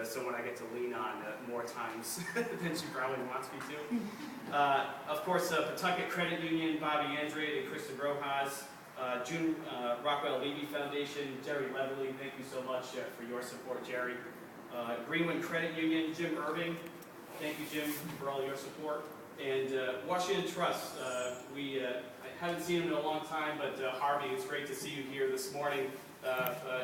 someone I get to lean on more times than she probably wants me to. Of course, Pawtucket Credit Union, Bobby Andrade and Kristen Rojas, June Rockwell Levy Foundation, Jerry Leverly, thank you so much for your support, Jerry. Greenwood Credit Union, Jim Irving, thank you, Jim, for all your support. And Washington Trust, I haven't seen him in a long time, but Harvey, it's great to see you here this morning.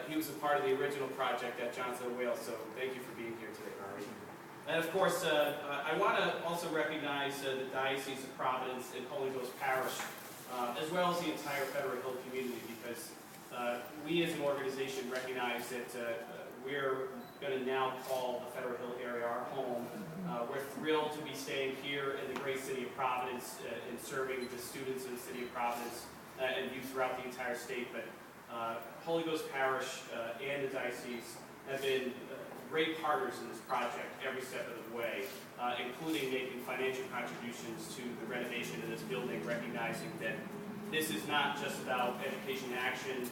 He was a part of the original project at Johnson Wales, so thank you for being here today, Harvey. And of course, I want to also recognize the Diocese of Providence and Holy Ghost Parish, as well as the entire Federal Hill community, because we as an organization recognize that we're going to now call the Federal Hill area our home. We're thrilled to be staying here in the great city of Providence and serving the students in the city of Providence and youth throughout the entire state. But Holy Ghost Parish and the Diocese have been great partners in this project every step of the way, including making financial contributions to the renovation of this building, recognizing that this is not just about education action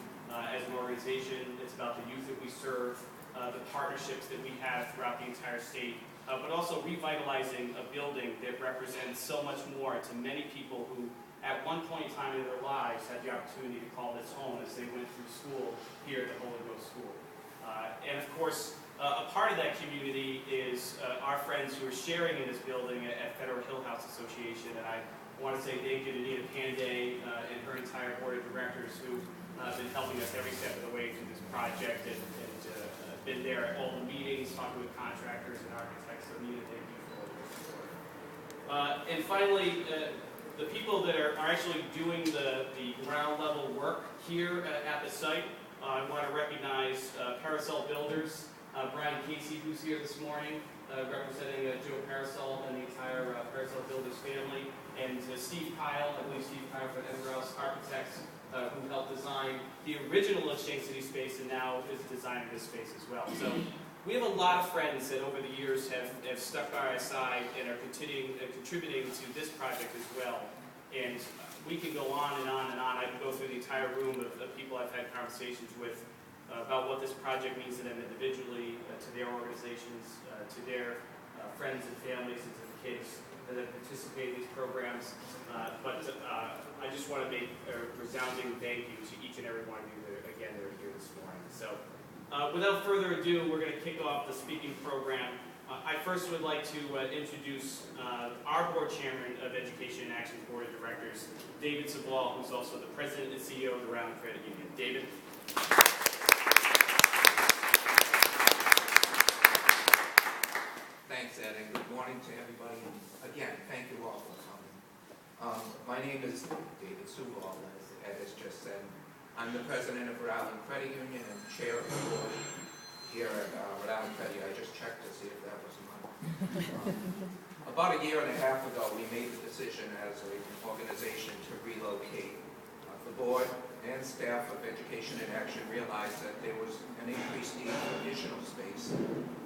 as an organization, it's about the youth that we serve, the partnerships that we have throughout the entire state, but also revitalizing a building that represents so much more to many people who at one point in time in their lives had the opportunity to call this home as they went through school here at the Holy Ghost School. And of course, a part of that community is our friends who are sharing in this building at Federal Hill House Association. And I want to say thank you to Nina Panday and her entire board of directors who have been helping us every step of the way through this project and been there at all the meetings, talking with contractors and architects. So Nina, thank you for all your support. And finally, the people that are actually doing the ground level work here at the site, I want to recognize Parasol Builders, Brian Casey, who's here this morning, representing Joe Parasol and the entire Parasol Builders family, and Steve Kyle, I believe Steve Kyle from Everhouse Architects, who helped design the original Exchange City space and now is designing this space as well. So we have a lot of friends that over the years have stuck by our side and are contributing to this project as well. And we can go on and on and on. I can go through the entire room of people I've had conversations with about what this project means to them individually, to their organizations, to their friends and families, and to the kids that have participated in these programs. But I just want to make a resounding thank you to each and every one of you that are here this morning. So without further ado, we're going to kick off the speaking program. I first would like to introduce our board chairman of Education and Action Board of Directors, David Savoy, who's also the president and CEO of the Rhode Island Credit Union. David. Thanks, Ed, and good morning to everybody. And again, thank you all for coming. My name is David Savoy, as Ed has just said. I'm the president of Rhode Island Credit Union and chair of the board here at Rhode Island Credit. I just checked to see if that was mine. About a year and a half ago, we made the decision as an organization to relocate. The board and staff of Education and Action realized that there was an increased need for additional space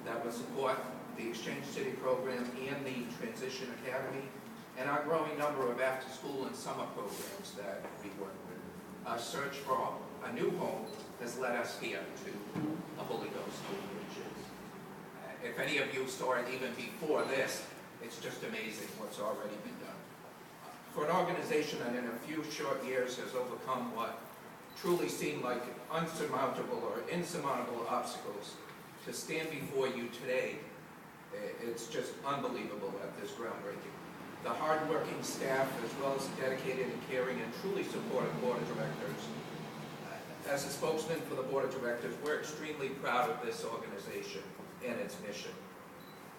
that would support the Exchange City program and the Transition Academy and our growing number of after-school and summer programs that we work with. Our search for a new home has led us here to the Holy Ghost School, which is, if any of you saw it even before this, it's just amazing what's already been done. For an organization that in a few short years has overcome what truly seemed like unsurmountable or insurmountable obstacles, to stand before you today, it's just unbelievable at this groundbreaking. The hard-working staff, as well as dedicated and caring and truly supportive board of directors. As a spokesman for the board of directors, we're extremely proud of this organization and its mission.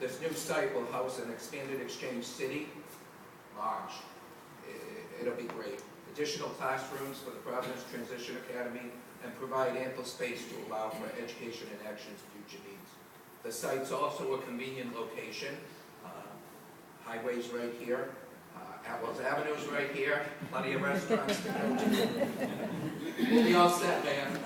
This new site will house an expanded Exchange City, large. It'll be great. Additional classrooms for the Providence Transition Academy and provide ample space to allow for Education and Action's future needs. The site's also a convenient location. Highway's right here. Atwell's Avenue's right here. Plenty of restaurants to go to. We'll be all set, man.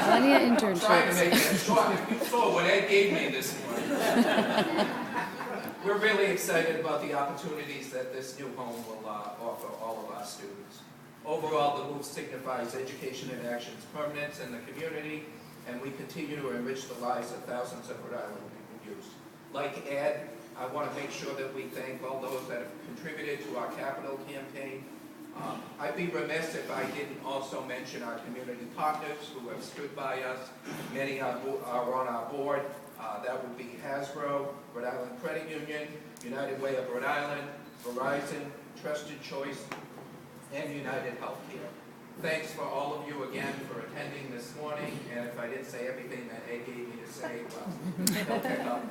Plenty of internships. I'm trying to make that short. If you saw what Ed gave me this morning. We're really excited about the opportunities that this new home will offer all of our students. Overall, the move signifies Education and Action's permanence in the community and we continue to enrich the lives of thousands of Rhode Island youth. Like Ed, I want to make sure that we thank all those that have contributed to our capital campaign. I'd be remiss if I didn't also mention our community partners who have stood by us. Many are on our board. That would be Hasbro, Rhode Island Credit Union, United Way of Rhode Island, Verizon, Trusted Choice, and United Healthcare. Thanks for all of you again for attending this morning, and if I didn't say everything that Ed gave me to say, well, don't pick up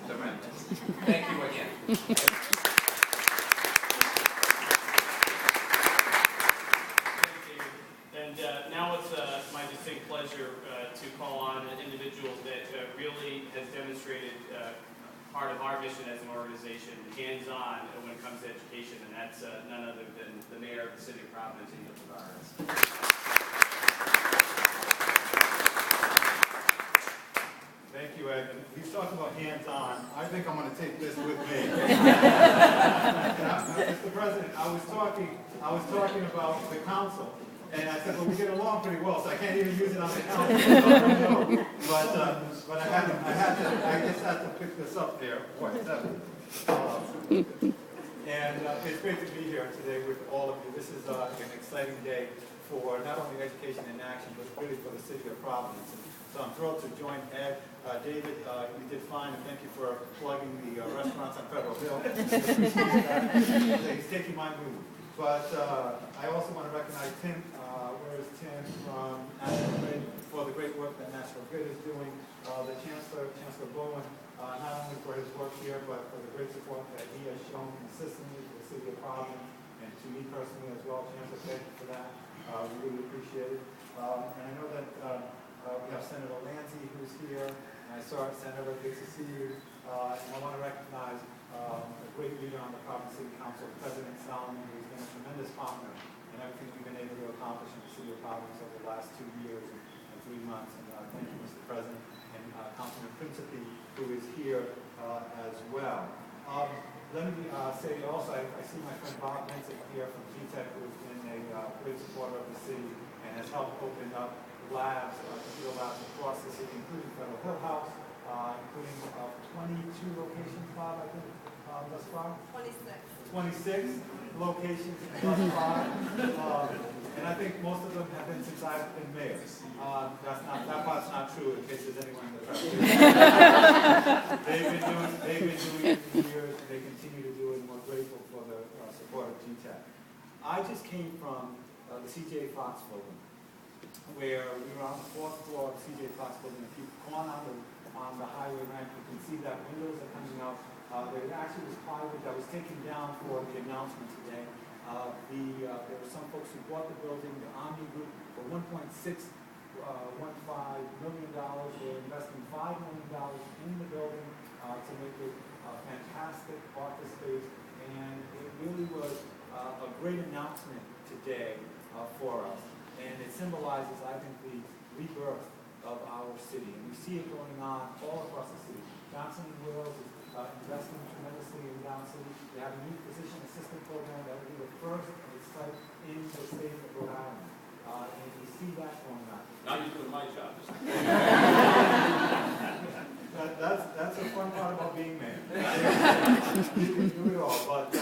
the remnants. Thank you again. Thank you. And now it's my distinct pleasure to call on an individual that really has demonstrated part of our mission as an organization, hands-on when it comes to education, and that's none other than the mayor of the city of Providence, Thank you, Ed. He's talking about hands-on. I think I'm going to take this with me. Mr. President, I was talking about the council, and I said, well, we get along pretty well, so I can't even use it on the council. But I just had to pick this up there. And it's great to be here today with all of you. This is an exciting day for not only education in action, but really for the city of Providence. And so I'm thrilled to join Ed. David, you did fine, and thank you for plugging the restaurants on Federal Hill. He's taking my mood. But I also want to recognize Tim. Where is Tim from National Grid for the great work that National Grid is doing. The Chancellor Bowen, not only for his work here, but for the great support that he has shown consistently to the city of Providence and to me personally as well. Chancellor, thank you for that. We really appreciate it. And I know that we have Senator Lanzi who's here. And I saw it, Senator, good to see you. And I want to recognize a great leader on the Providence City Council, President Solomon, who's been a tremendous partner in everything we've been able to accomplish in the city of Providence over the last 2 years and 3 months. And thank you, Mr. President, and Councilman Principe, who is here as well. Let me say also, I see my friend Bob Benson here from P-Tech, who has been a great supporter of the city and has helped open up labs, computer labs across the city, including Federal Hill House, including 22 locations, Bob, I think, thus far? 26 locations thus far. And I think most of them have been since I've been mayor. That part's not true in case there's anyone in the press. They've been doing it for years, and they continue to do it, and we're grateful for the support of G-Tech. I just came from the CJ Fox building, where we were on the 4th floor of the CJ Fox building. If you've gone on the highway ramp, you can see that windows are coming out. There actually was plywood that was taken down for the announcement today. There were some folks who bought the building, the Omni Group, for $1.615 million. They're investing $5 million in the building to make it a fantastic office space. And it really was a great announcement today for us. And it symbolizes, I think, the rebirth of our city. And we see it going on all across the city. Johnson & Wales is investing tremendously in Down City. They have a new physician assistant program that will be the first of its type in the state of Rhode Island. And you see that going on. Now you're doing my job. That's the fun part about being mayor. You can do it all. But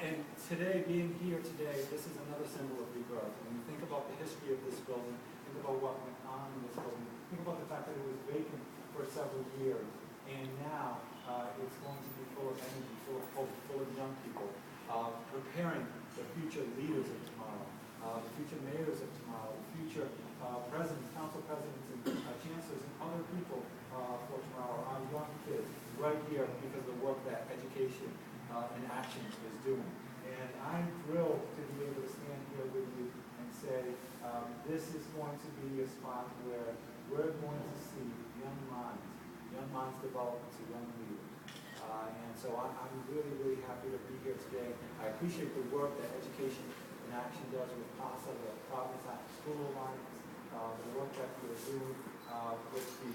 and today, being here today, this is another symbol of rebirth. When you think about the history of this building, think about what went on in this building, think about the fact that it was vacant for several years, and now it's going to be full of energy, full of hope, full of young people, preparing the future leaders of tomorrow, the future mayors of tomorrow, the future presidents, council presidents, and chancellors, and other people for tomorrow, our young kids, right here because of the work that education in action is doing. And I'm thrilled to be able to stand here with you and say this is going to be a spot where we're going to see young minds develop into young leaders. And so I'm really, really happy to be here today. I appreciate the work that Education in Action does with PASA, the Providence After School Alliance, the work that we're doing with the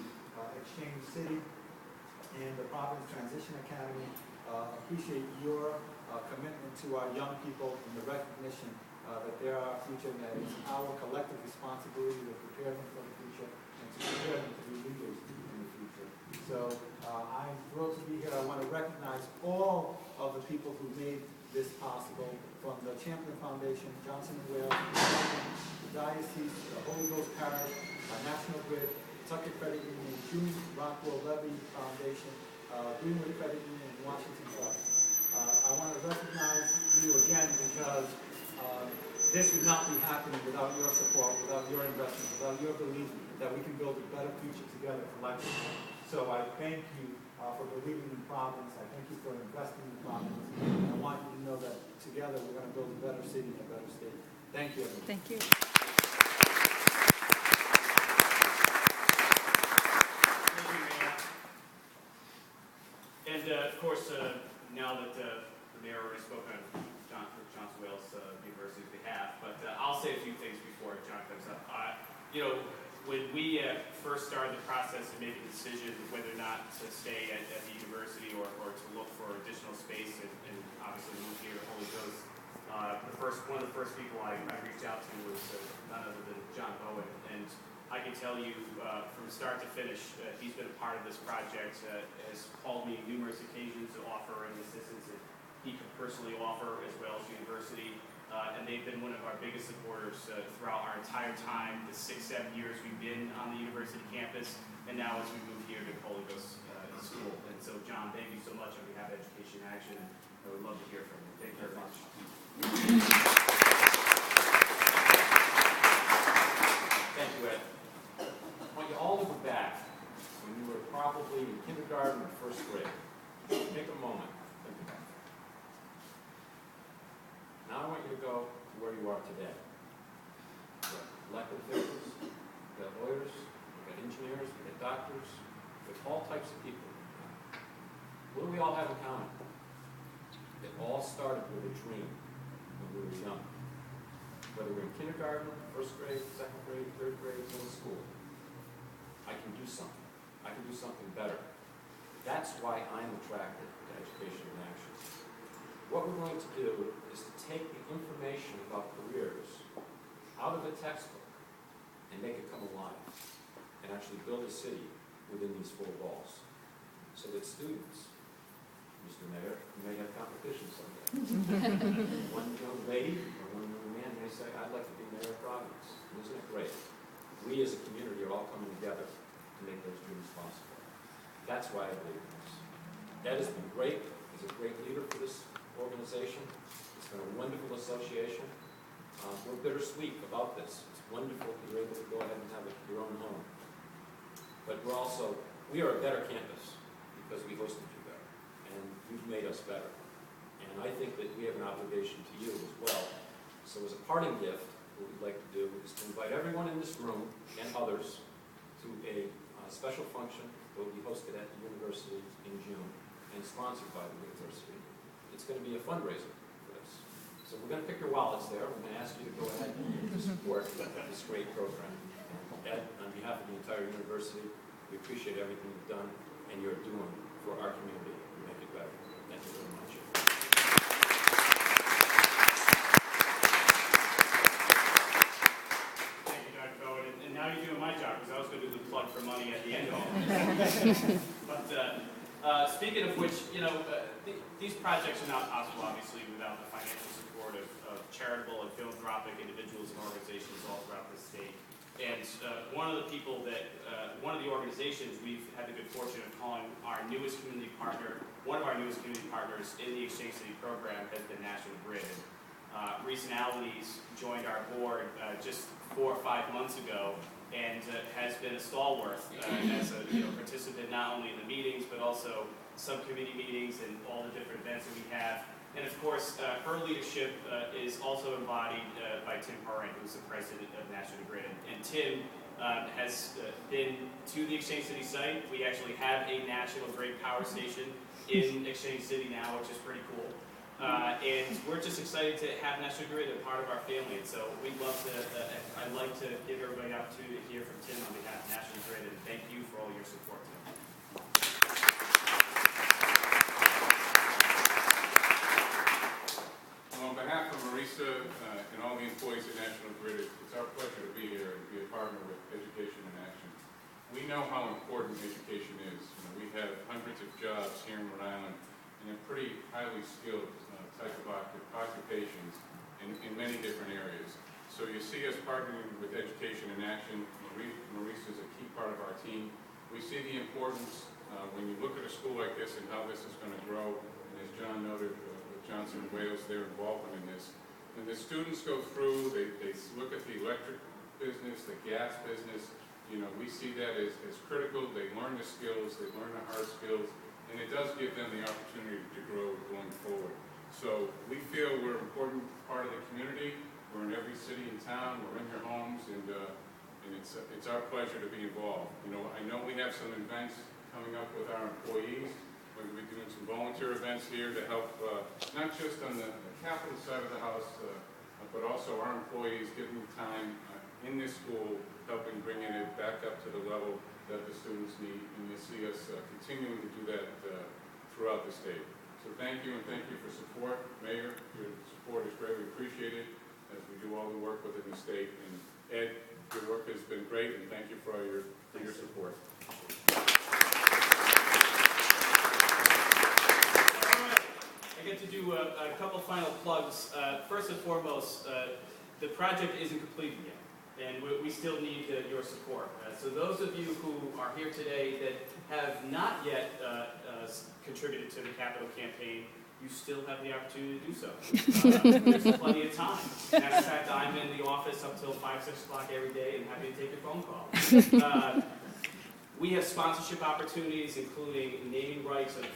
Exchange City and the Providence Transition Academy. Appreciate your commitment to our young people and the recognition that they're our future, and that it's our collective responsibility to prepare them for the future and So I'm thrilled to be here. I want to recognize all of the people who made this possible, from the Champlain Foundation, Johnson & Wales, the Diocese, the Holy Ghost Parish, National Grid, Pawtucket Credit Union, June Rockwell Levy Foundation, Greenwood Credit Union, and Washington Trust. I want to recognize you again because this would not be happening without your support, without your investment, without your belief that we can build a better future together collectively. So I thank you for believing in Providence. I thank you for investing in Providence. And I want you to know that together we're going to build a better city and a better state. Thank you, everyone. Thank you. Thank you, Mayor. And of course, now that the mayor already spoke on Johnson Wales University's behalf, but I'll say a few things before John comes up. When we first started the process of making a decision whether or not to stay at the university or to look for additional space and obviously move here to Holy Ghost, one of the first people I reached out to was none other than John Bowen. And I can tell you from start to finish, he's been a part of this project, has called me numerous occasions to offer any assistance that he could personally offer, as well as the university. And they've been one of our biggest supporters throughout our entire time, the 6-7 years we've been on the university campus, and now as we move here to Holy Ghost School. And so, John, thank you so much on behalf of Education Action. I would love to hear from you. Thank you very much. Thank you, Ed. I want you all to go back when you were probably in kindergarten or first grade. Take a moment. Think about it. Now I want you to go to where you are today. You've got elected officials, you've got lawyers, you've got engineers, you've got doctors, with all types of people. What do we all have in common? It all started with a dream when we were young. Whether we're in kindergarten, first grade, second grade, third grade, middle school, I can do something. I can do something better. That's why I'm attracted to Education in Action. What we're going to do is to take the information about careers out of the textbook and make it come alive and actually build a city within these 4 walls so that students, Mr. Mayor, you may have competition someday. One young lady or one young man may say, I'd like to be mayor of Providence. And isn't it great? We as a community are all coming together to make those dreams possible. That's why I believe in this. Ed has been great. He's a great leader for this organization. It's been a wonderful association. We're bittersweet about this. It's wonderful that you're able to go ahead and have your own home. But we are a better campus because we hosted you better. And you've made us better. And I think that we have an obligation to you as well. So as a parting gift, what we'd like to do is to invite everyone in this room and others to a special function that will be hosted at the university in June and sponsored by the university. It's going to be a fundraiser for this. So we're going to pick your wallets there. We're going to ask you to go ahead and support this great program. Ed, on behalf of the entire university, we appreciate everything you've done and you're doing for our community to make it better. Thank you very much. Thank you, Dr. Bowen. And now you're doing my job, because I was going to do the plug for money at the end of all this. But speaking of which, these projects are not possible, obviously, without the financial support of charitable and philanthropic individuals and organizations all throughout the state. And one of the organizations we've had the good fortune of calling our newest community partner, one of our newest community partners in the Exchange City program has been National Grid. Recentalities joined our board just 4 or 5 months ago and has been a stalwart as a participant not only in the meetings but also subcommittee meetings and all the different events that we have. And of course, her leadership is also embodied by Tim Parent, who's the president of National Grid. And Tim has been to the Exchange City site. We actually have a National Grid power station in Exchange City now, which is pretty cool. And we're just excited to have National Grid a part of our family. And so we'd love to, I'd like to give everybody an opportunity to hear from Tim on behalf of National Grid. And thank you for all your support, Tim. On behalf of Marisa and all the employees at National Grid, it's our pleasure to be here and be a partner with Education in Action. We know how important education is. We have hundreds of jobs here in Rhode Island in a pretty highly skilled type of occupations in many different areas. So you see us partnering with Education in Action. Maurice is a key part of our team. We see the importance when you look at a school like this and how this is going to grow. And as John noted, with Johnson and Wales, their involvement in this. When the students go through, they look at the electric business, the gas business. You know, we see that as critical. They learn the skills, they learn the hard skills, and it does give them the opportunity to grow going forward. So we feel we're an important part of the community. We're in every city and town. We're in your homes, and it's our pleasure to be involved. You know, I know we have some events coming up with our employees. We're going to be doing some volunteer events here to help, not just on the capital side of the house, but also our employees giving time in this school, helping bringing it back up to the level that the students need. And you'll see us continuing to do that throughout the state. So thank you, and thank you for support. Mayor, your support is greatly appreciated as we do all the work within the state. And Ed, your work has been great, and thank you for all your support. I get to do a couple final plugs. First and foremost, the project isn't completed yet, and we still need your support. So those of you who are here today that have not yet contributed to the capital campaign, you still have the opportunity to do so. There's plenty of time. Matter of fact, I'm in the office up till 5, 6 o'clock every day and happy to take your phone call. We have sponsorship opportunities, including naming rights of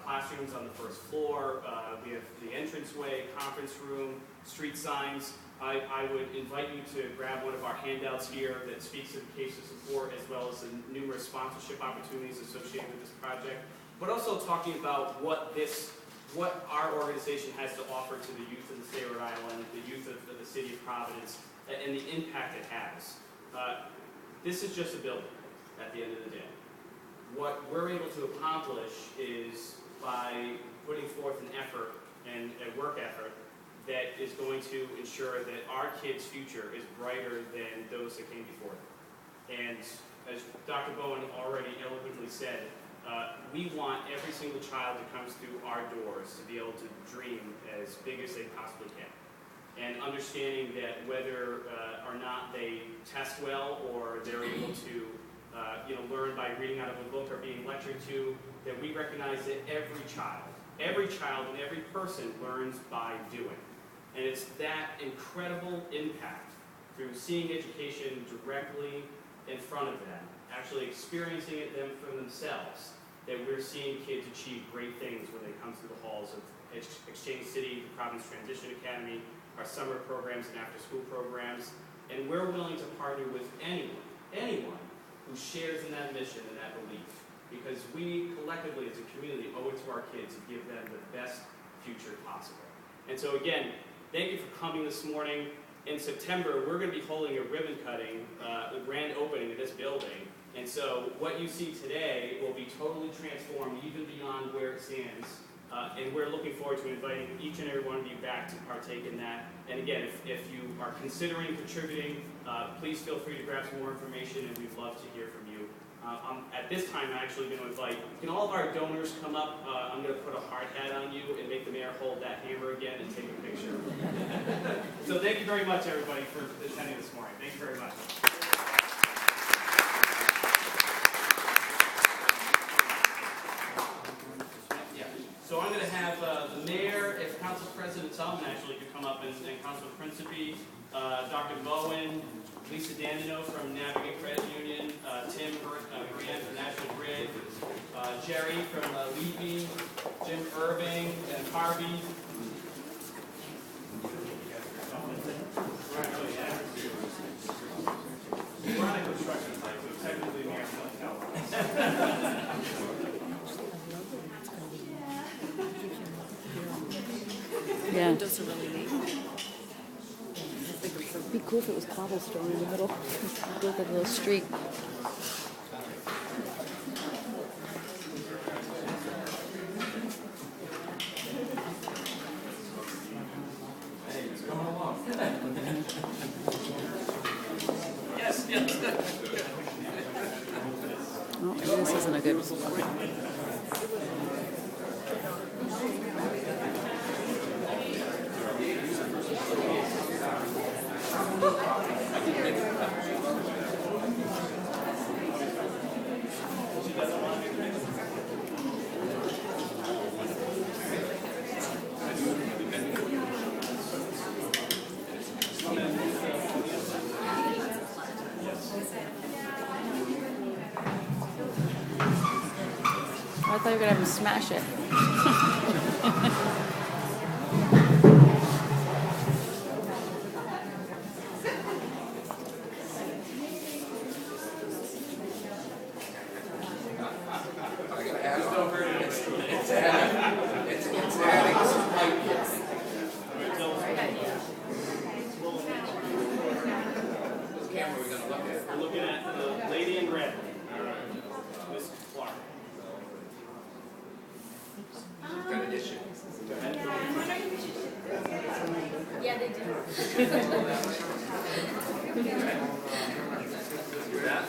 classrooms on the first floor. We have the entranceway, conference room, street signs. I would invite you to grab one of our handouts here that speaks to the case of support, as well as the numerous sponsorship opportunities associated with this project, but also talking about what our organization has to offer to the youth of the state of Rhode Island, the youth of the city of Providence, and the impact it has. This is just a building at the end of the day. What we're able to accomplish is by putting forth an effort and a work effort that is going to ensure that our kids' future is brighter than those that came before them. And as Dr. Bowen already eloquently said, we want every single child that comes through our doors to be able to dream as big as they possibly can. And understanding that whether or not they test well, or they're able to learn by reading out of a book or being lectured to, that we recognize that every child and every person learns by doing. And it's that incredible impact through seeing education directly in front of them, actually experiencing it for themselves, that we're seeing kids achieve great things when they come through the halls of Exchange City, the Providence Transition Academy, our summer programs and after-school programs. And we're willing to partner with anyone who shares in that mission and that belief, because we collectively as a community owe it to our kids to give them the best future possible. And so again, thank you for coming this morning. In September, we're going to be holding a ribbon cutting, the grand opening of this building. And so what you see today will be totally transformed, even beyond where it stands. And we're looking forward to inviting each and every one of you back to partake in that. And again, if you are considering contributing, please feel free to grab some more information, and we'd love to hear from you. At this time, I'm actually going to invite, can all of our donors come up? I'm going to put a hard hat on you and make the mayor hold that hammer again and take a picture. So thank you very much, everybody, for attending this morning. Thank you very much. So I'm going to have the mayor, if Council President Sullivan actually could come up, and Council Principe, Dr. Bowen, Lisa Dandino from Navigate Credit Union, Tim Grant from National Grid, Jerry from Levy, Jim Irving, and Harvey. We're on a construction site, so technically the mayor's not helping. Yeah. It doesn't really need. It'd be cool if it was cobblestone in the middle. Look at a little street. Hey, it's coming along. Yes. Oh, This isn't a good. I thought you were gonna have him smash it. I gotta add on. It's adding some height. What camera are we gonna look at? We're looking at the lady in red. Miss Clark. Got an issue. Yeah, they do. That?